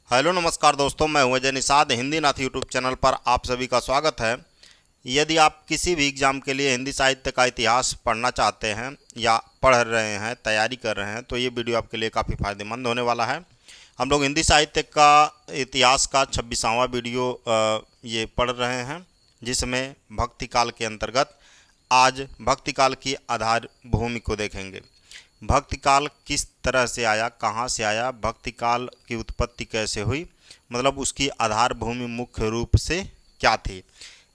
Hello नमस्कार दोस्तों, मैं हूं अजय निषाद। हिंदी नाथ यूट्यूब चैनल पर आप सभी का स्वागत है। यदि आप किसी भी एग्ज़ाम के लिए हिंदी साहित्य का इतिहास पढ़ना चाहते हैं या पढ़ रहे हैं, तैयारी कर रहे हैं, तो ये वीडियो आपके लिए काफ़ी फ़ायदेमंद होने वाला है। हम लोग हिंदी साहित्य का इतिहास का 26वां वीडियो ये पढ़ रहे हैं, जिसमें भक्ति काल के अंतर्गत आज भक्ति काल की आधार भूमि को देखेंगे। भक्ति काल किस तरह से आया, कहाँ से आया, भक्ति काल की उत्पत्ति कैसे हुई, मतलब उसकी आधार भूमि मुख्य रूप से क्या थी।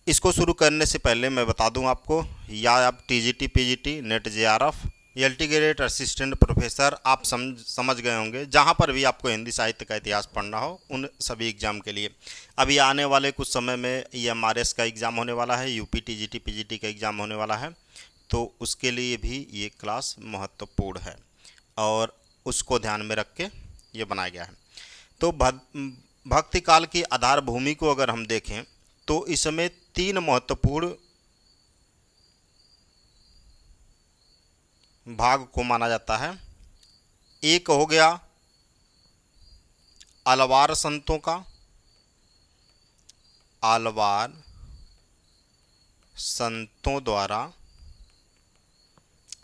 इसको शुरू करने से पहले मैं बता दूं आपको, या आप TGT, PGT, net JRF, LT grade assistant professor आप समझ गए होंगे। जहाँ पर भी आपको हिंदी साहित्य का इतिहास पढ़ना हो, उन सभी एग्ज़ाम के लिए अभी आने वाले कुछ समय में EMRS का एग्ज़ाम होने वाला है, यूपी टीजीटी पीजीटी का एग्ज़ाम होने वाला है, तो उसके लिए भी ये क्लास महत्वपूर्ण है और उसको ध्यान में रख के ये बनाया गया है। तो भक्ति काल की आधार भूमि को अगर हम देखें तो इसमें तीन महत्वपूर्ण भाग को माना जाता है। एक हो गया अलवार संतों का, अलवार संतों द्वारा,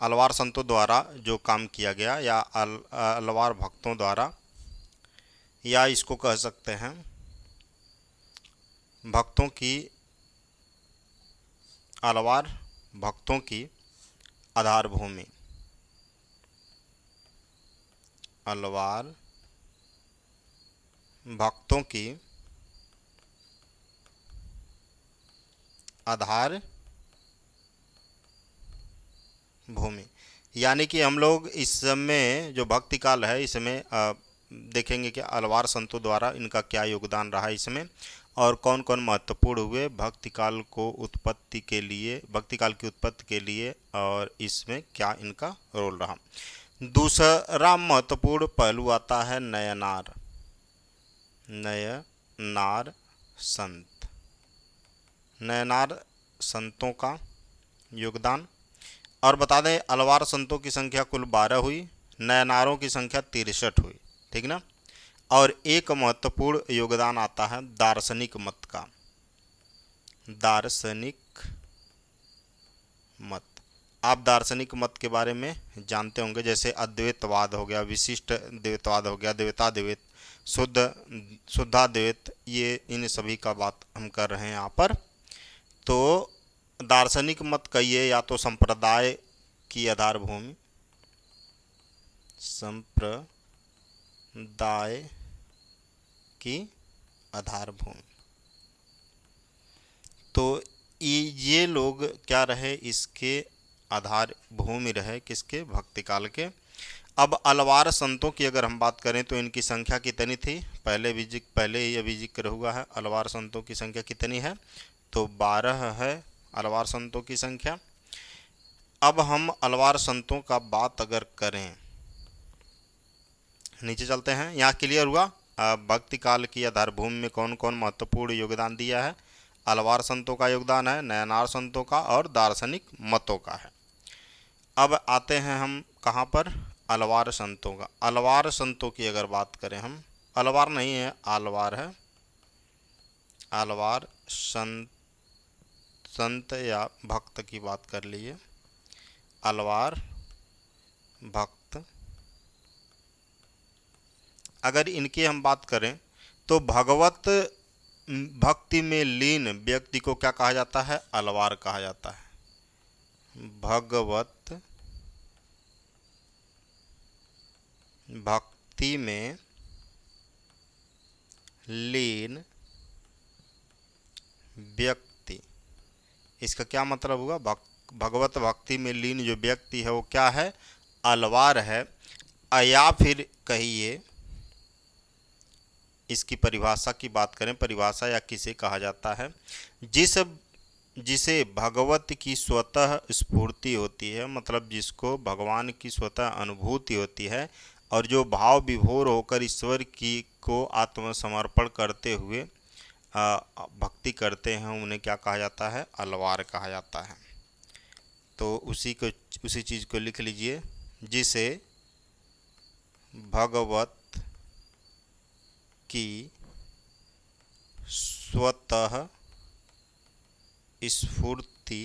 अलवार संतों द्वारा जो काम किया गया, या अलवार भक्तों द्वारा, या इसको कह सकते हैं भक्तों की, अलवार भक्तों की आधार भूमि, अलवार भक्तों की आधार भूमि। यानी कि हम लोग इसमें जो भक्ति काल है, इसमें देखेंगे कि अलवार संतों द्वारा इनका क्या योगदान रहा इसमें, और कौन कौन महत्वपूर्ण हुए भक्ति काल को उत्पत्ति के लिए, भक्ति काल की उत्पत्ति के लिए, और इसमें क्या इनका रोल रहा। दूसरा महत्वपूर्ण पहलू आता है नयनार, नयनार संत, नयनार संतों का योगदान। और बता दें, अलवार संतों की संख्या कुल 12 हुई, नयनारों की संख्या 63 हुई, ठीक ना। और एक महत्वपूर्ण योगदान आता है दार्शनिक मत का, दार्शनिक मत। आप दार्शनिक मत के बारे में जानते होंगे, जैसे अद्वैतवाद हो गया, विशिष्ट द्वैतवाद हो गया, द्वैताद्वैत, शुद्धाद्वैत, ये इन सभी का बात हम कर रहे हैं यहाँ पर। तो दार्शनिक मत कहिए या तो संप्रदाय की आधार भूमि, संप्रदाय की आधार भूमि। तो ये लोग क्या रहे, इसके आधार भूमि रहे, किसके, भक्ति काल के। अब अलवार संतों की अगर हम बात करें तो इनकी संख्या कितनी थी, पहले ही अभी जिक्र हुआ है। अलवार संतों की संख्या कितनी है, तो 12 है अलवार संतों की संख्या। अब हम अलवार संतों का बात अगर करें, नीचे चलते हैं, यहाँ क्लियर हुआ भक्ति काल की आधार भूमि में कौन कौन महत्वपूर्ण योगदान दिया है। अलवार संतों का योगदान है, नयनार संतों का, और दार्शनिक मतों का है। अब आते हैं हम कहाँ पर, अलवार संतों का। अलवार संतों की अगर बात करें हम, अलवार नहीं है, अलवार है, अलवार संत या भक्त की बात कर लीजिए, अलवार भक्त। अगर इनकी हम बात करें तो भगवत भक्ति में लीन व्यक्ति को क्या कहा जाता है, अलवार कहा जाता है। भगवत भक्ति में लीन व्यक्ति, इसका क्या मतलब हुआ, भगवत भक्ति में लीन जो व्यक्ति है वो क्या है, अलवार है। या फिर कहिए, इसकी परिभाषा की बात करें, परिभाषा या किसे कहा जाता है, जिसे भगवत की स्वतः स्फूर्ति होती है, मतलब जिसको भगवान की स्वतः अनुभूति होती है, और जो भाव विभोर होकर ईश्वर की को आत्मसमर्पण करते हुए भक्ति करते हैं, उन्हें क्या कहा जाता है, अलवार कहा जाता है। तो उसी चीज़ को लिख लीजिए, जिसे भगवत की स्वतः स्फूर्ति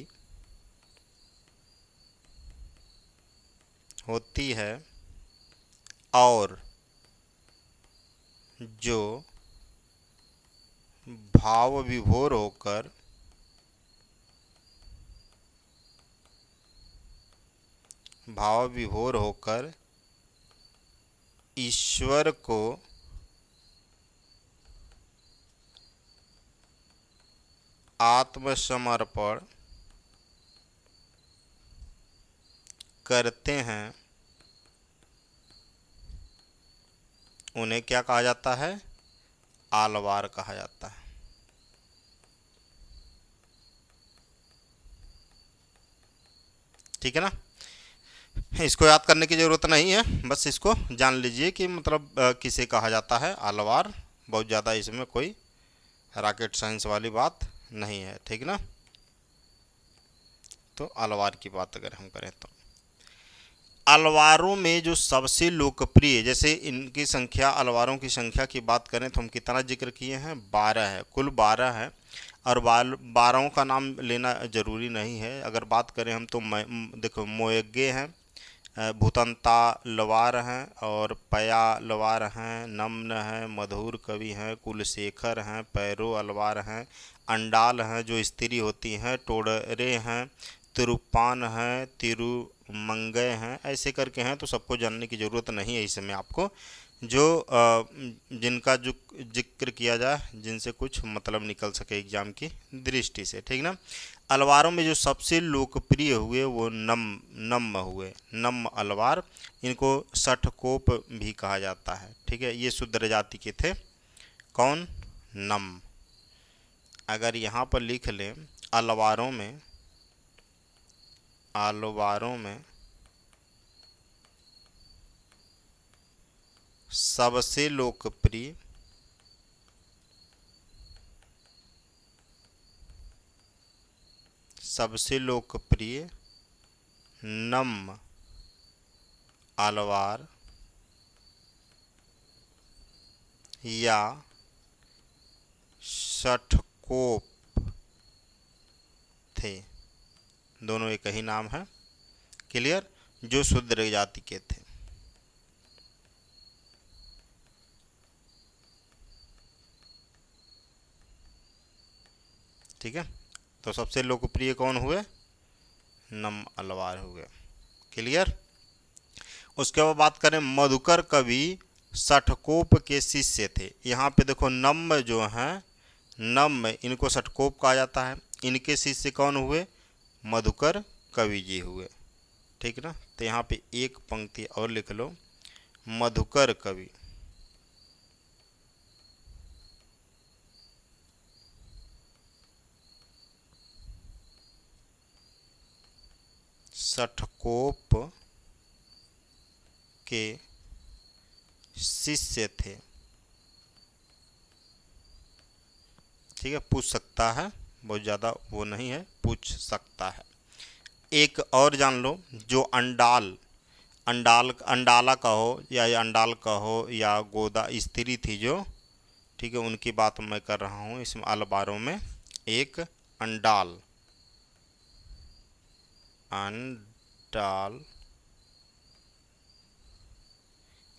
होती है और जो भाव विभोर होकर ईश्वर को आत्मसमर्पण करते हैं उन्हें क्या कहा जाता है? आलवार कहा जाता है। ठीक है ना? इसको याद करने की ज़रूरत नहीं है, बस इसको जान लीजिए कि मतलब किसे कहा जाता है आलवार। बहुत ज़्यादा इसमें कोई रॉकेट साइंस वाली बात नहीं है। ठीक ना? तो अलवार की बात अगर हम करें तो अलवारों में जो सबसे लोकप्रिय, जैसे इनकी संख्या, अलवारों की संख्या की बात करें तो हम कितना जिक्र किए हैं? 12 है, कुल 12 है। और 12 का नाम लेना जरूरी नहीं है। अगर बात करें हम तो देखो मोयग्गे हैं, भूतंता लवार हैं, और पया लवार हैं, नम्न हैं, मधुर कवि हैं, कुलशेखर हैं, पैरो अलवार हैं, अंडाल हैं जो स्त्री होती हैं, टोडरे हैं, तिरुपान हैं, तिरुमंगय हैं, ऐसे करके हैं। तो सबको जानने की ज़रूरत नहीं है इसमें आपको। जो जिनका जो जिक्र किया जाए, जिनसे कुछ मतलब निकल सके एग्जाम की दृष्टि से। ठीक ना? अलवारों में जो सबसे लोकप्रिय हुए वो नम हुए, नम अलवार। इनको सठकोप भी कहा जाता है। ठीक है? ये शूद्र जाति के थे। कौन? नम। अगर यहाँ पर लिख लें अलवारों में सबसे लोकप्रिय नम अलवार या सठकोप थे। दोनों एक ही नाम है। क्लियर? जो शूद्र जाति के थे। ठीक है? तो सबसे लोकप्रिय कौन हुए? नम अलवार हुए। क्लियर? उसके बाद बात करें मधुकर कवि सठकोप के शिष्य थे। यहाँ पे देखो नम जो हैं, नम इनको सठकोप कहा जाता है। इनके शिष्य कौन हुए? मधुकर कवि जी हुए। ठीक ना? तो यहाँ पे एक पंक्ति और लिख लो, मधुकर कवि सठकोप के शिष्य थे। ठीक है? पूछ सकता है, बहुत ज़्यादा वो नहीं है, पूछ सकता है। एक और जान लो, जो अंडाला कहो या अंडाल कहो या गोदा स्त्री थी जो, ठीक है, उनकी बात मैं कर रहा हूँ इसमें अलवारों में। एक अंडाल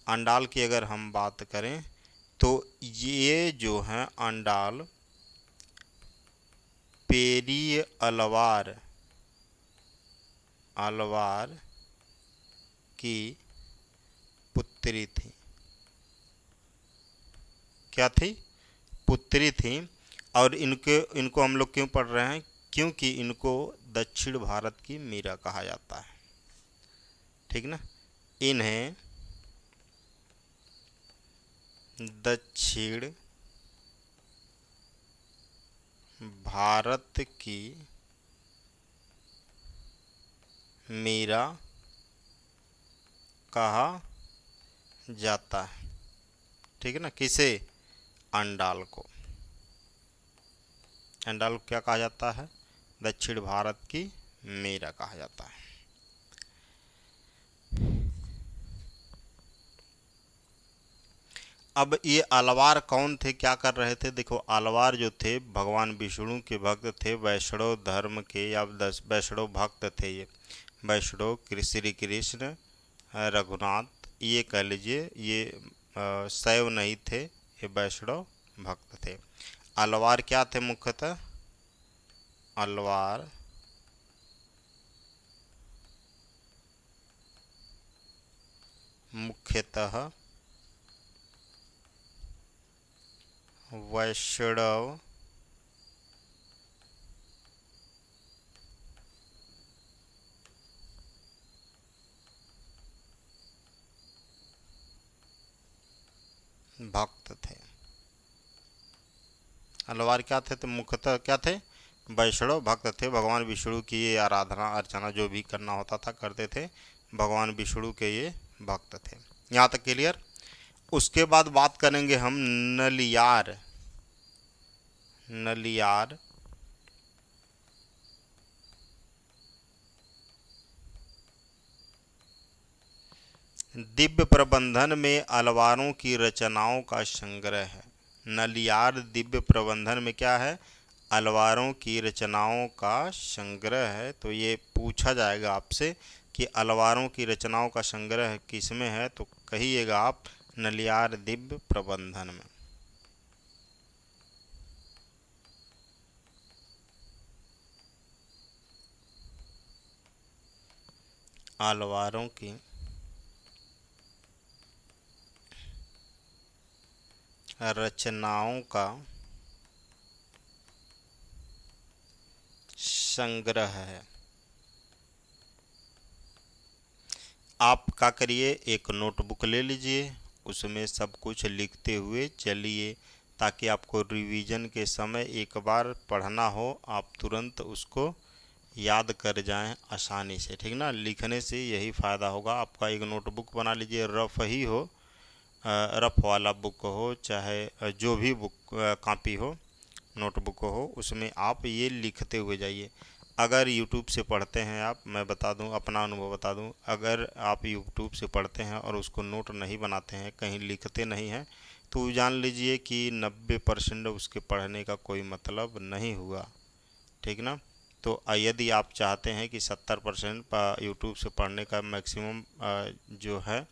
अंडाल की अगर हम बात करें तो ये जो हैं अंडाल पेरी अलवार की पुत्री थी। क्या थी? पुत्री थी। और इनको हम लोग क्यों पढ़ रहे हैं? क्योंकि इनको दक्षिण भारत की मीरा कहा जाता है। ठीक ना? इन्हें दक्षिण भारत की मीरा कहा जाता है। ठीक है ना? किसे? अंडाल को। अंडाल को क्या कहा जाता है? दक्षिण भारत की मीरा कहा जाता है। अब ये अलवार कौन थे, क्या कर रहे थे? देखो, अलवार जो थे भगवान विष्णु के भक्त थे, वैष्णव धर्म के या वैष्णव भक्त थे। ये वैष्णव श्री कृष्ण रघुनाथ, ये कह लीजिए, ये शैव नहीं थे, ये वैष्णव भक्त थे। अलवार क्या थे मुख्यतः? अलवार मुख्यतः वैष्णव भक्त थे। अलवार क्या थे? तो मुख्यतः क्या थे? वैष्णव भक्त थे। भगवान विष्णु की ये आराधना अर्चना जो भी करना होता था करते थे, भगवान विष्णु के ये भक्त थे। यहाँ तक क्लियर? उसके बाद बात करेंगे हम नलियार। नलियार दिव्य प्रबंधन में अलवारों की रचनाओं का संग्रह है। नलियार दिव्य प्रबंधन में क्या है? अलवारों की रचनाओं का संग्रह है। तो ये पूछा जाएगा आपसे कि अलवारों की रचनाओं का संग्रह किस में है, तो कहिएगा आप नलियार दिव्य प्रबंधन में। अलवारों की रचनाओं का संग्रह है। आप क्या करिए, एक नोटबुक ले लीजिए, उसमें सब कुछ लिखते हुए चलिए, ताकि आपको रिवीजन के समय एक बार पढ़ना हो, आप तुरंत उसको याद कर जाएं आसानी से। ठीक ना? लिखने से यही फ़ायदा होगा। आपका एक नोटबुक बना लीजिए, रफ़ ही हो, रफ़ वाला बुक हो, चाहे जो भी बुक कॉपी हो, नोटबुक हो, उसमें आप ये लिखते हुए जाइए। अगर यूट्यूब से पढ़ते हैं आप, मैं बता दूं, अपना अनुभव बता दूं, अगर आप यूट्यूब से पढ़ते हैं और उसको नोट नहीं बनाते हैं, कहीं लिखते नहीं हैं, तो जान लीजिए कि 90% उसके पढ़ने का कोई मतलब नहीं हुआ। ठीक ना? तो यदि आप चाहते हैं कि 70% यूट्यूब से पढ़ने का मैक्सिमम जो है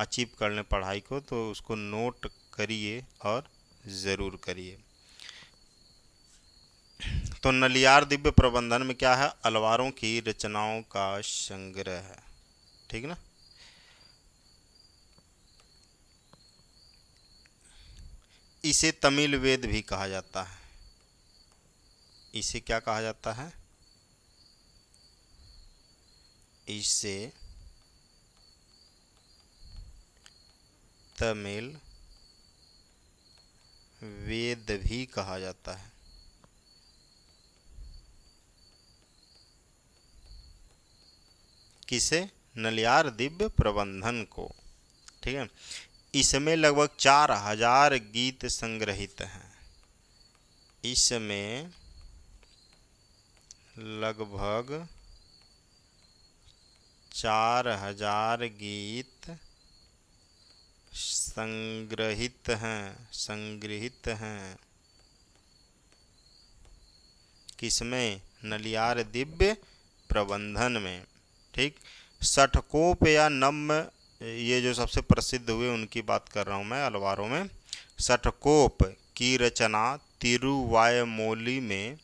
अचीव कर लें पढ़ाई को, तो उसको नोट करिए और ज़रूर करिए। तो नलियार दिव्य प्रबंधन में क्या है? अलवारों की रचनाओं का संग्रह है। ठीक ना? इसे तमिल वेद भी कहा जाता है। इसे क्या कहा जाता है? इसे तमिल वेद भी कहा जाता है। किसे? नलियार दिव्य प्रबंधन को। ठीक है? इसमें लगभग 4000 गीत संग्रहित हैं। इसमें लगभग 4000 गीत संग्रहित हैं। किसमें? नलियार दिव्य प्रबंधन में। ठीक? षटकोप या नम्य, ये जो सबसे प्रसिद्ध हुए उनकी बात कर रहा हूँ मैं अलवारों में। षटकोप की रचना तिरुवायमोली में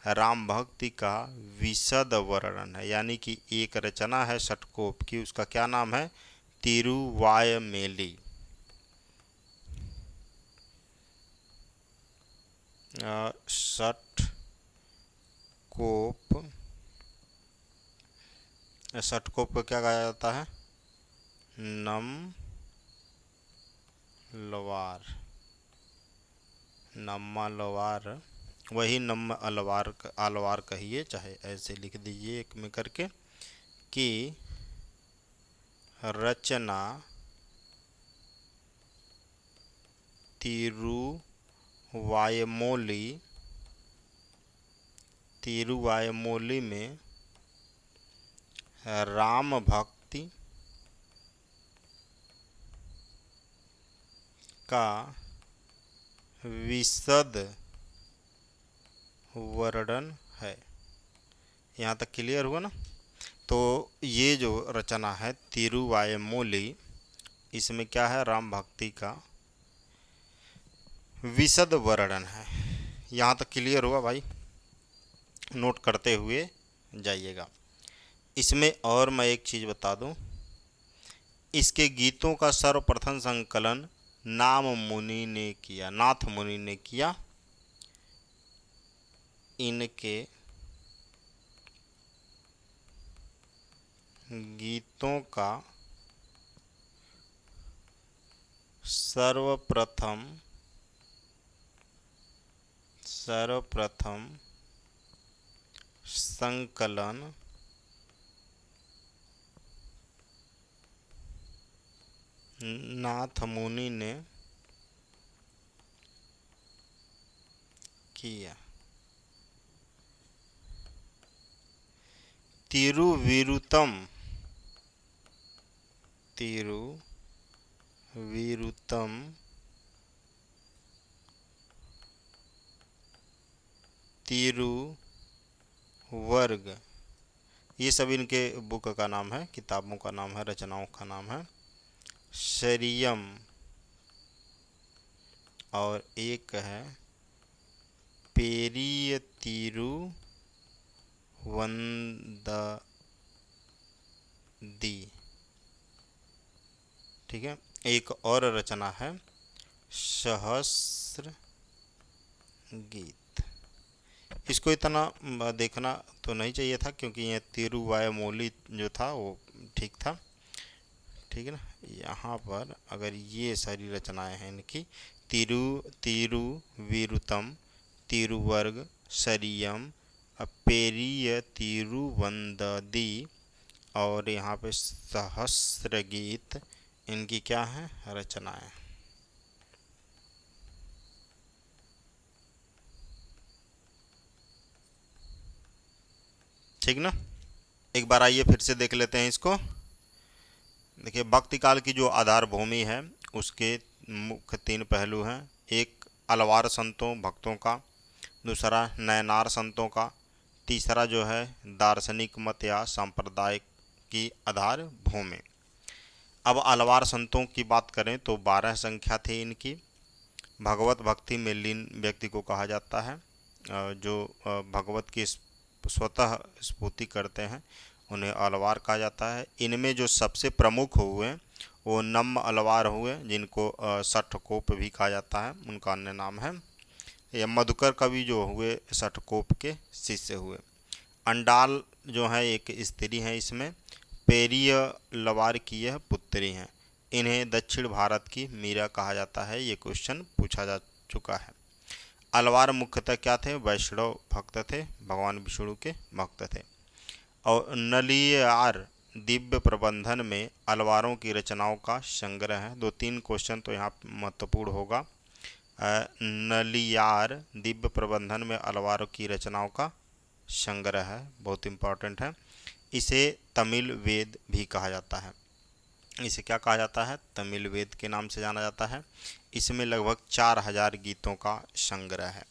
राम भक्ति का विशद वर्णन है। यानी कि एक रचना है षटकोप की, उसका क्या नाम है? तिरुवायमेली। षटकोप, षटकोप को क्या कहा जाता है? नम लवार, नम्मा लवार, वही नम अलवार, अलवार कहिए, चाहे ऐसे लिख दीजिए एक में करके, कि रचना तिरुवायमोली, तिरुवायमोली में राम भक्ति का विशद वर्णन है। यहाँ तक क्लियर हुआ ना। तो ये जो रचना है तिरुवायुमोली, इसमें क्या है, राम भक्ति का विशद वर्णन है। यहाँ तक क्लियर हुआ भाई, नोट करते हुए जाइएगा। इसमें और मैं एक चीज़ बता दूं, इसके गीतों का सर्वप्रथम संकलन नाथ मुनि ने किया। इनके गीतों का सर्वप्रथम संकलन नाथ मुनि ने किया। तिरुविरुत्तम तिरुवर्ग, ये सब इनके बुक का नाम है, किताबों का नाम है, रचनाओं का नाम है। शरीयम और एक है पेरिय तिरुवंददी। ठीक है। एक और रचना है सहस्र गीत। इसको इतना देखना तो नहीं चाहिए था, क्योंकि ये तिरुवायुमोली जो था वो ठीक था। ठीक है ना। यहाँ पर अगर ये सारी रचनाएं हैं इनकी, तिरुविरुत्तम, तिरुवर्ग, शरीयम, पेरिय तिरुवंददी और यहाँ पे सहस्र गीत, इनकी क्या है, रचनाएं। ठीक ना। एक बार आइए फिर से देख लेते हैं इसको। देखिए, भक्ति काल की जो आधार भूमि है उसके मुख्य 3 पहलू हैं। एक अलवार संतों भक्तों का, दूसरा नयनार संतों का, तीसरा जो है दार्शनिक मत या सांप्रदायिक की आधार भूमि। अब अलवार संतों की बात करें तो 12 संख्या थी इनकी। भगवत भक्ति में लीन व्यक्ति को कहा जाता है। जो भगवत की स्वतः स्फूर्ति करते हैं उन्हें अलवार कहा जाता है। इनमें जो सबसे प्रमुख हुए वो नम अलवार हुए, जिनको सठकोप भी कहा जाता है, उनका अन्य नाम है। या मधुकर कवि जो हुए सठकोप के शिष्य हुए। अंडाल जो है एक स्त्री है, इसमें पेरिय लवार की यह पुत्री हैं। इन्हें दक्षिण भारत की मीरा कहा जाता है। ये क्वेश्चन पूछा जा चुका है। अलवार मुख्यतः क्या थे, वैष्णव भक्त थे, भगवान विष्णु के भक्त थे। और नलियार दिव्य प्रबंधन में अलवारों की रचनाओं का संग्रह है। 2-3 क्वेश्चन तो यहाँ महत्वपूर्ण होगा। नलियार दिव्य प्रबंधन में अलवारों की रचनाओं का संग्रह है, बहुत इम्पोर्टेंट है। इसे तमिल वेद भी कहा जाता है। इसे क्या कहा जाता है, तमिल वेद के नाम से जाना जाता है। इसमें लगभग 4000 गीतों का संग्रह है।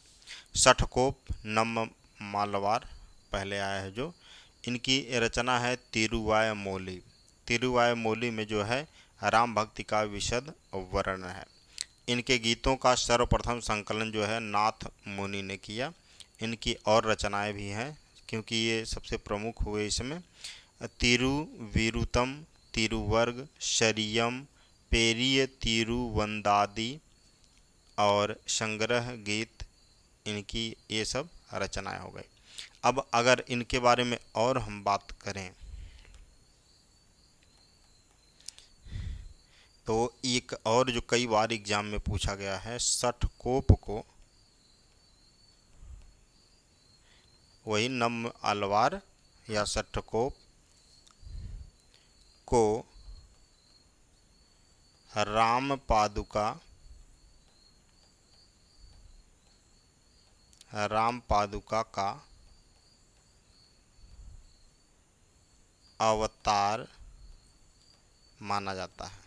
सठकोप नम मालवार पहले आया है जो, इनकी रचना है तिरुवायुमोली। तिरुवायुमोली में जो है राम भक्ति का विशद वर्णन है। इनके गीतों का सर्वप्रथम संकलन जो है नाथ मुनि ने किया। इनकी और रचनाएं भी हैं, क्योंकि ये सबसे प्रमुख हुए इसमें। तिरुविरुत्तम, तिरुवर्ग, शरीयम, पेरिय तिरुवंदादी और संग्रह गीत, इनकी ये सब रचनाएं हो गई। अब अगर इनके बारे में और हम बात करें तो एक और जो कई बार एग्जाम में पूछा गया है, सठकोप को वही नम अलवार या सठकोप को राम पादुका का अवतार माना जाता है।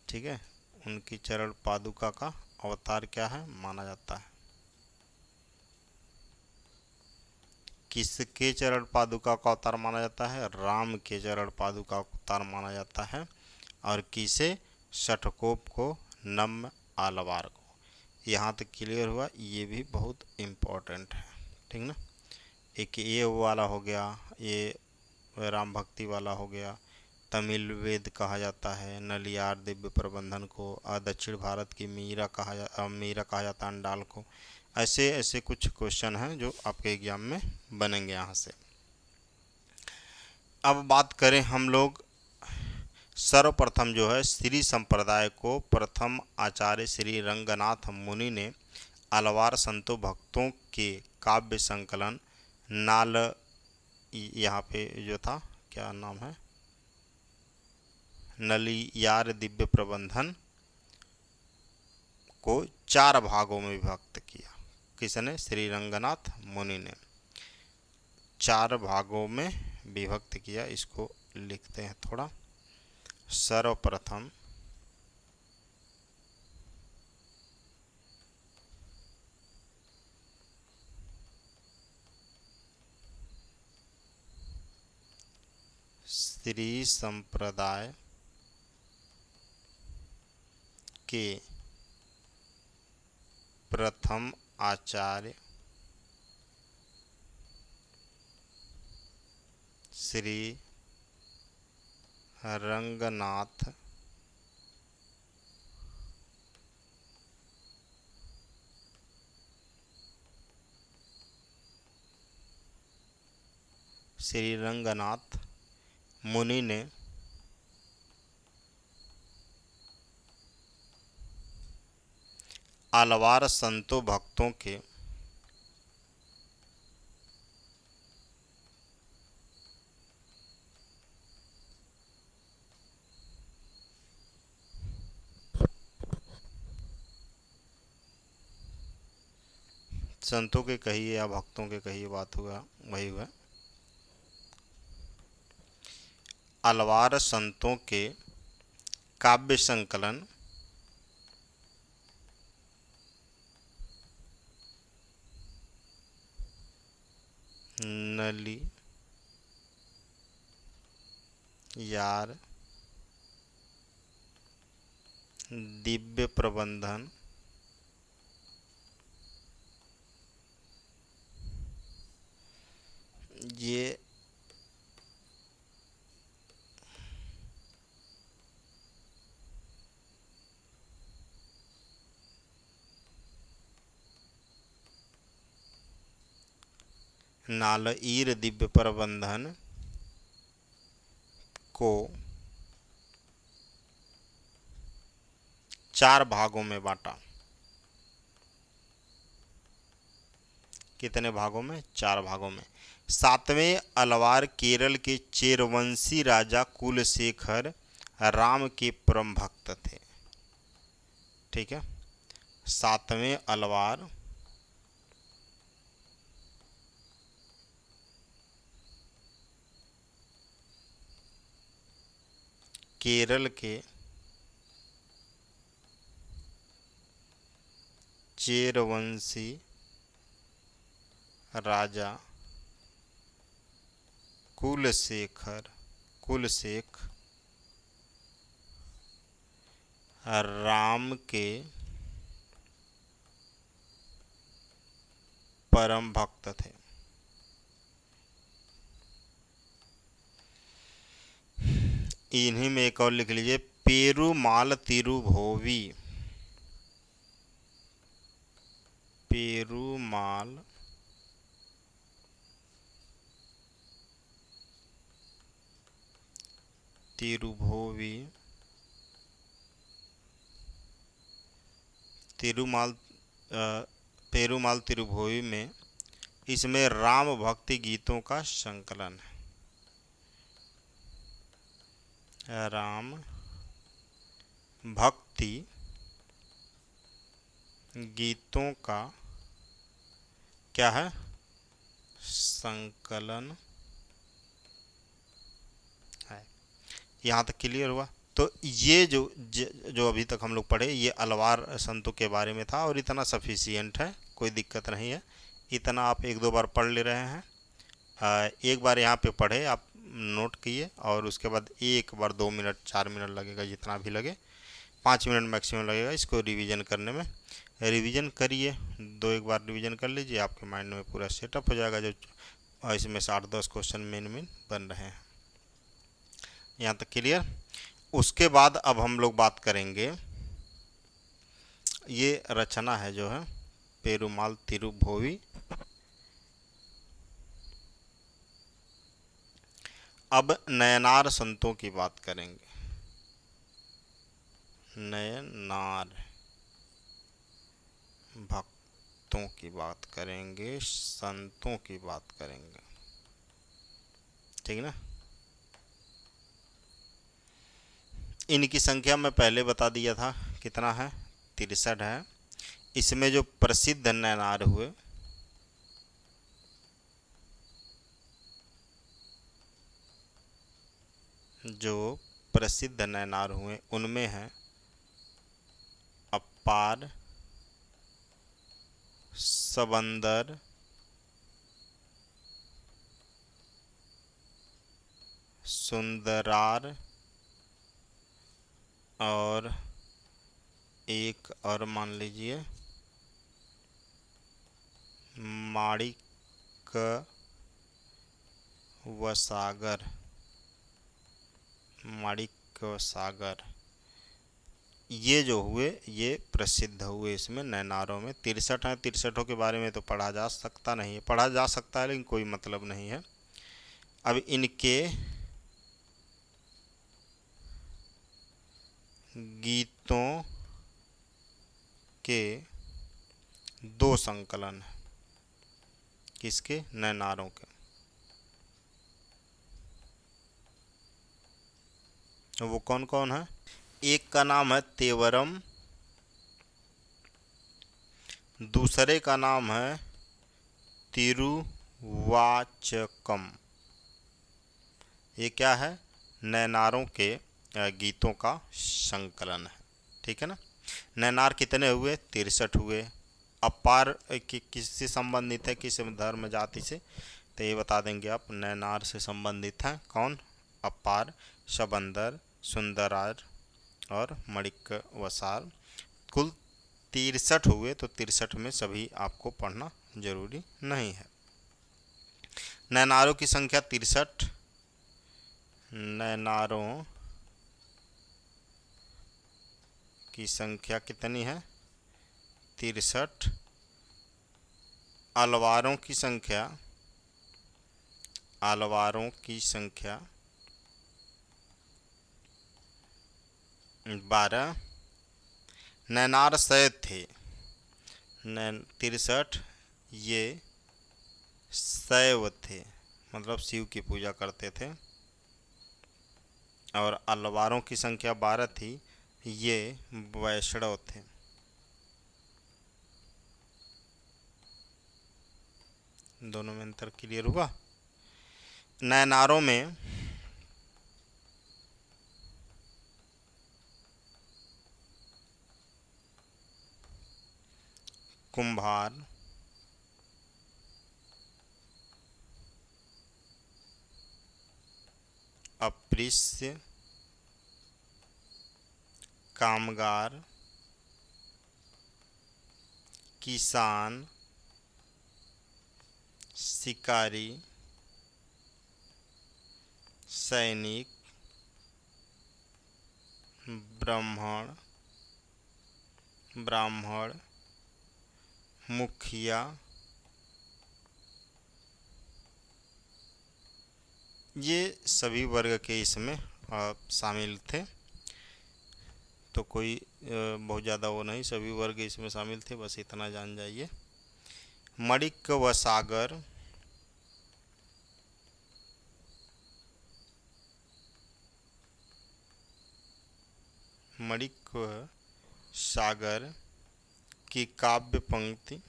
ठीक है, उनकी चरण पादुका का अवतार क्या है माना जाता है। किसके चरण पादुका का अवतार माना जाता है? राम के चरण पादुका का अवतार माना जाता है। और किसे? शठकोप को, नम आलवार को। यहाँ तक क्लियर हुआ? ये भी बहुत इम्पोर्टेंट है, ठीक ना। एक ये वाला हो गया, ये राम भक्ति वाला हो गया। तमिल वेद कहा जाता है नलियार दिव्य प्रबंधन को, और दक्षिण भारत की मीरा कहा जाता है अंडाल को। ऐसे ऐसे कुछ क्वेश्चन हैं जो आपके एग्जाम में बनेंगे यहाँ से। अब बात करें हम लोग, सर्वप्रथम जो है श्री संप्रदाय को प्रथम आचार्य श्री रंगनाथ मुनि ने अलवार संतों भक्तों के काव्य संकलन नाल, यहाँ पे जो था क्या नाम है, नलियार दिव्य प्रबंधन को 4 भागों में विभक्त किया। किसने? श्री रंगनाथ मुनि ने 4 भागों में विभक्त किया। इसको लिखते हैं थोड़ा। सर्वप्रथम श्री संप्रदाय के प्रथम आचार्य श्री रंगनाथ मुनि ने अलवार संतों भक्तों के संतों के कहिए या भक्तों के कहिए, बात हुआ वही हुआ। अलवार संतों के काव्य संकलन नली यार दिव्य प्रबंधन ये नालईर दिव्य प्रबंधन को 4 भागों में बांटा। कितने भागों में? 4 भागों में। 7वें अलवार केरल के चेरवंशी राजा कुलशेखर राम के परम भक्त थे। ठीक है, 7वें अलवार केरल के चेरवंशी राजा कुलशेख राम के परम भक्त थे। इन्हीं में एक और लिख लीजिए, पेरुमाल तिरुभोवी। पेरुमाल तिरुभोवी। पेरुमाल तिरुभोवी में इसमें राम भक्ति गीतों का संकलन है। राम भक्ति गीतों का क्या है? संकलन है। यहाँ तक क्लियर हुआ? तो ये जो अभी तक हम लोग पढ़े, ये अलवार संतों के बारे में था और इतना सफिशियंट है, कोई दिक्कत नहीं है। इतना आप एक दो बार पढ़ ले रहे हैं। एक बार यहाँ पे पढ़े, आप नोट किए, और उसके बाद एक बार 2 मिनट 4 मिनट लगेगा, जितना भी लगे, 5 मिनट मैक्सिमम लगेगा इसको रिवीजन करने में। रिवीजन करिए, दो एक बार रिवीजन कर लीजिए, आपके माइंड में पूरा सेटअप हो जाएगा। जो इसमें से 8-10 क्वेश्चन मेन मेन बन रहे हैं। यहाँ तक क्लियर। उसके बाद अब हम लोग बात करेंगे, ये रचना है जो है पेरुमाल तिरुभोवी। अब नयनार संतों की बात करेंगे। नयनार भक्तों की बात करेंगे, संतों की बात करेंगे, ठीक ना। इनकी संख्या मैं पहले बता दिया था, कितना है, 63 है। इसमें जो प्रसिद्ध नयनार हुए, जो प्रसिद्ध नयनार हुए उनमें है अपार, सबंदर, सुंदरार, और एक और मान लीजिए माणिक व सागर। माणिक व सागर, ये जो हुए ये प्रसिद्ध हुए इसमें नयनारों में। 63 हैं, 63 के बारे में तो पढ़ा जा सकता नहीं है, पढ़ा जा सकता है लेकिन कोई मतलब नहीं है। अब इनके गीतों के 2 संकलन हैं। किसके? नयनारों के। वो कौन कौन है? एक का नाम है तेवरम, दूसरे का नाम है तिरुवाचकम। ये क्या है? नयनारों के गीतों का संकलन है, ठीक है ना। नयनार कितने हुए? 63 हुए। अपार किससे संबंधित है, किस धर्म जाति से, तो ये बता देंगे आप। नयनार से संबंधित हैं कौन? अपार, सबंदर, सुंदरार और मणिक वसार। कुल 63 हुए, तो 63 में सभी आपको पढ़ना जरूरी नहीं है। नयनारों की संख्या 63। नयनारों की संख्या कितनी है? 63। अलवारों की संख्या, अलवारों की संख्या 12। नयनार शैव थे, 63 ये शैव थे, मतलब शिव की पूजा करते थे। और अलवारों की संख्या 12 थी, ये वैष्णव थे। दोनों में अंतर क्लियर हुआ। नयनारों में कुंभार, अप्रिस्य, कामगार, किसान, शिकारी, सैनिक, ब्राह्मण, मुखिया, ये सभी वर्ग के इसमें शामिल थे। तो कोई बहुत ज़्यादा वो नहीं, सभी वर्ग इसमें शामिल थे, बस इतना जान जाइए। मणिक व सागर, मणिक व सागर की काव्य पंक्ति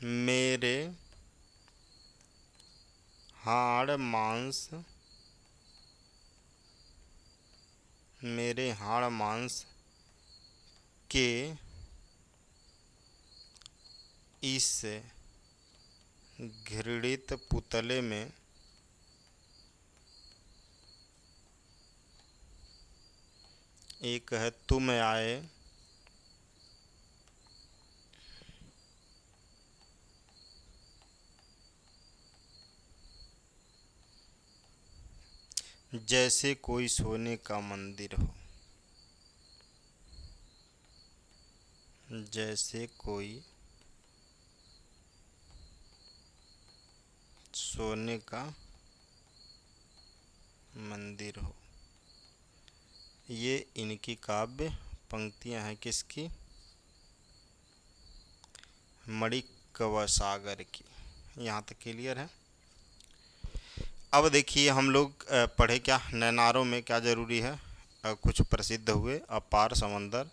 मेरे हाड़ मांस, मेरे हाड़ मांस के इस घृणित पुतले में एक है तुम आए, जैसे कोई सोने का मंदिर हो, जैसे कोई सोने का मंदिर हो। ये इनकी काव्य पंक्तियां हैं किसकी? माणिक्य सागर की। यहाँ तक क्लियर है। अब देखिए हम लोग पढ़े क्या, नैनारों में क्या जरूरी है। कुछ प्रसिद्ध हुए अपार समंदर,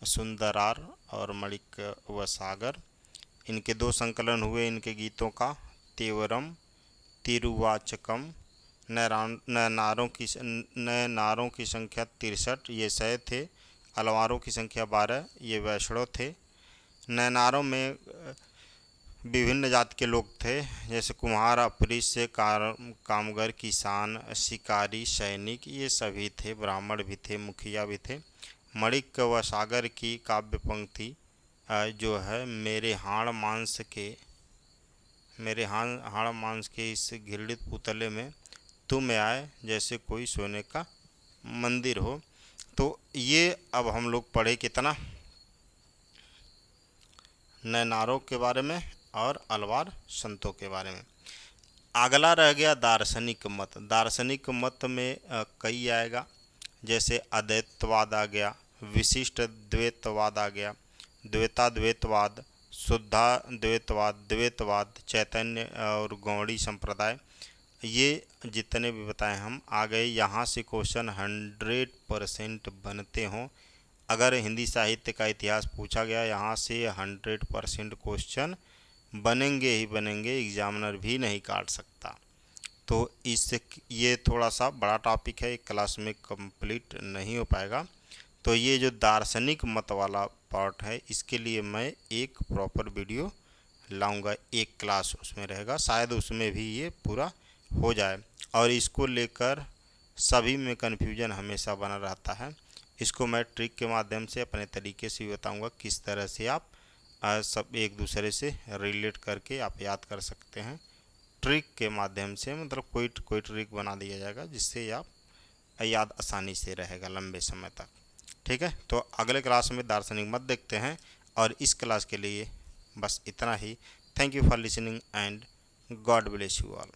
सुंदरार और माणिक्य व सागर। इनके 2 संकलन हुए इनके गीतों का, तेवरम, तिरुवाचकम। नैनारों की संख्या 63, ये शय थे। अलवारों की संख्या 12, ये वैष्णव थे। नैनारों में विभिन्न जाति के लोग थे, जैसे कुम्हार, अपरिस्य, कामगर, किसान, शिकारी, सैनिक, ये सभी थे। ब्राह्मण भी थे, मुखिया भी थे। माणिक्य व सागर की काव्य पंक्ति जो है, मेरे हाड़ मांस के इस घृणित पुतले में तुम आए, जैसे कोई सोने का मंदिर हो। तो ये अब हम लोग पढ़े कितना, नैनारों के बारे में और अलवार संतों के बारे में। अगला रह गया दार्शनिक मत। दार्शनिक मत में कई आएगा, जैसे अद्वैतवाद आ गया, विशिष्ट द्वैतवाद आ गया, द्वैताद्वैतवाद, शुद्धाद्वैतवाद, द्वैतवाद, चैतन्य और गौड़ी संप्रदाय। ये जितने भी बताए हम आ गए। यहाँ से क्वेश्चन 100% बनते हों। अगर हिंदी साहित्य का इतिहास पूछा गया, यहाँ से 100% क्वेश्चन बनेंगे ही बनेंगे, एग्जामिनर भी नहीं काट सकता। तो इससे ये थोड़ा सा बड़ा टॉपिक है, एक क्लास में कंप्लीट नहीं हो पाएगा। तो ये जो दार्शनिक मत वाला पार्ट है, इसके लिए मैं एक प्रॉपर वीडियो लाऊंगा, एक क्लास उसमें रहेगा, शायद उसमें भी ये पूरा हो जाए। और इसको लेकर सभी में कन्फ्यूजन हमेशा बना रहता है। इसको मैं ट्रिक के माध्यम से अपने तरीके से भी बताऊंगा, किस तरह से आप सब एक दूसरे से रिलेट करके आप याद कर सकते हैं। ट्रिक के माध्यम से, मतलब कोई ट्रिक बना दिया जाएगा जिससे आप याद आसानी से रहेगा लंबे समय तक। ठीक है, तो अगले क्लास में दार्शनिक मत देखते हैं। और इस क्लास के लिए बस इतना ही। Thank you for listening and God bless you all.